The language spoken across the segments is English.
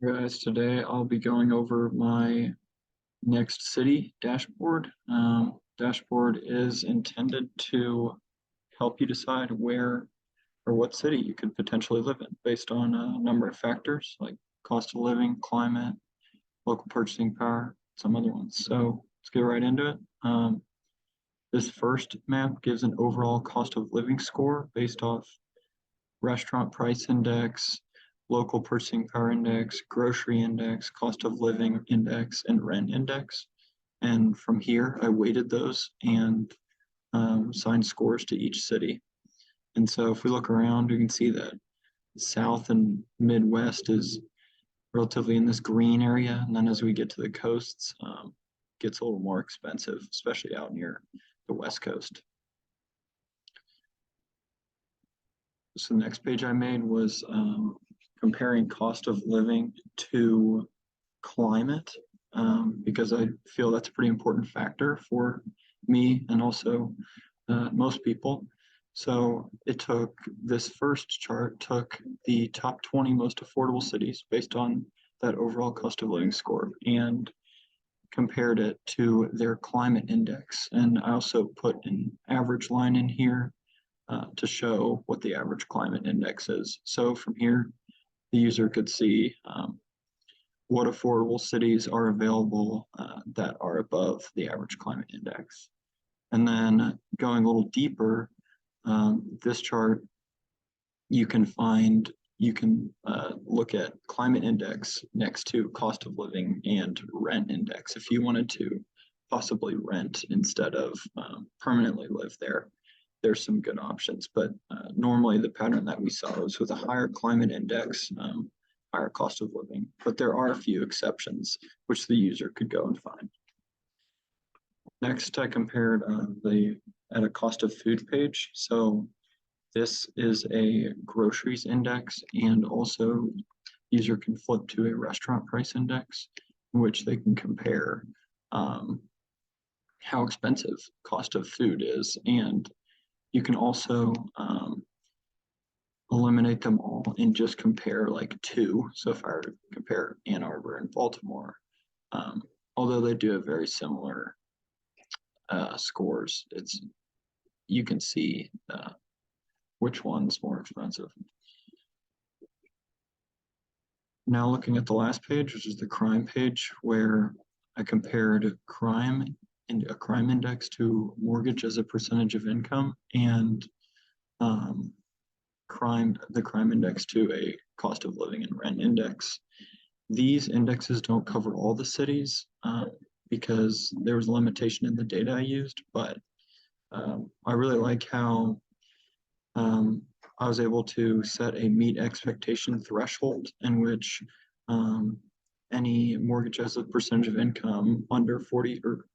Guys, today I'll be going over my next city dashboard. Dashboard is intended to help you decide where or what city you could potentially live in based on a number of factors like cost of living, climate, local purchasing power, some other ones. So let's get right into it. This first map gives an overall cost of living score based off restaurant price index, local purchasing power index, grocery index, cost of living index, and rent index. And from here, I weighted those and assigned scores to each city. And so if we look around, we can see that South and Midwest is relatively in this green area. And then as we get to the coasts, gets a little more expensive, especially out near the West Coast. So the next page I made was comparing cost of living to climate, because I feel that's a pretty important factor for me and also most people. So it took, this first chart took the top 20 most affordable cities based on that overall cost of living score and compared it to their climate index. And I also put an average line in here to show what the average climate index is. So from here, the user could see what affordable cities are available that are above the average climate index. And then going a little deeper, this chart, you can look at climate index next to cost of living and rent index if you wanted to possibly rent instead of permanently live there. There's some good options, but normally the pattern that we saw was with a higher climate index, higher cost of living, but there are a few exceptions which the user could go and find. Next, I compared at a cost of food page. So this is a groceries index, and also user can flip to a restaurant price index, in which they can compare how expensive cost of food is, and you can also eliminate them all and just compare like two. So if I were to compare Ann Arbor and Baltimore, although they do have very similar scores, you can see which one's more expensive. Now looking at the last page, which is the crime page, where I compared crime and a crime index to mortgage as a percentage of income, and the crime index to a cost of living and rent index. These indexes don't cover all the cities because there was a limitation in the data I used, but I really like how I was able to set a meet expectation threshold in which any mortgage as a percentage of income under 40 or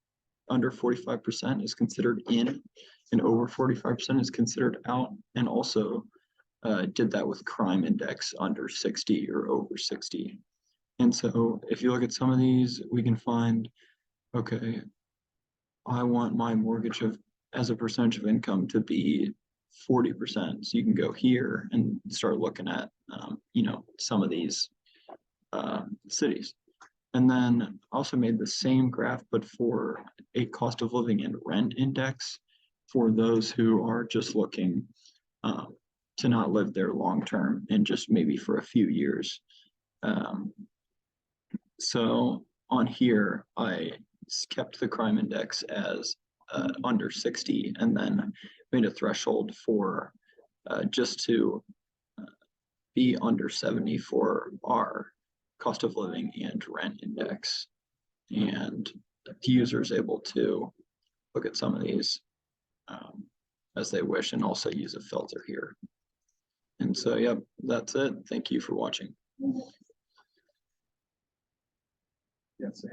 under 45% is considered in, and over 45% is considered out, and also did that with crime index under 60 or over 60. And so if you look at some of these, we can find, okay, I want my mortgage as a percentage of income to be 40%. So you can go here and start looking at, some of these cities. And then also made the same graph, but for a cost of living and rent index for those who are just looking to not live there long term and just maybe for a few years. So on here, I kept the crime index as under 60 and then made a threshold for just to be under 70 for our cost of living and rent index. And the user is able to look at some of these as they wish and also use a filter here. And so, yep, that's it. Thank you for watching. Yes.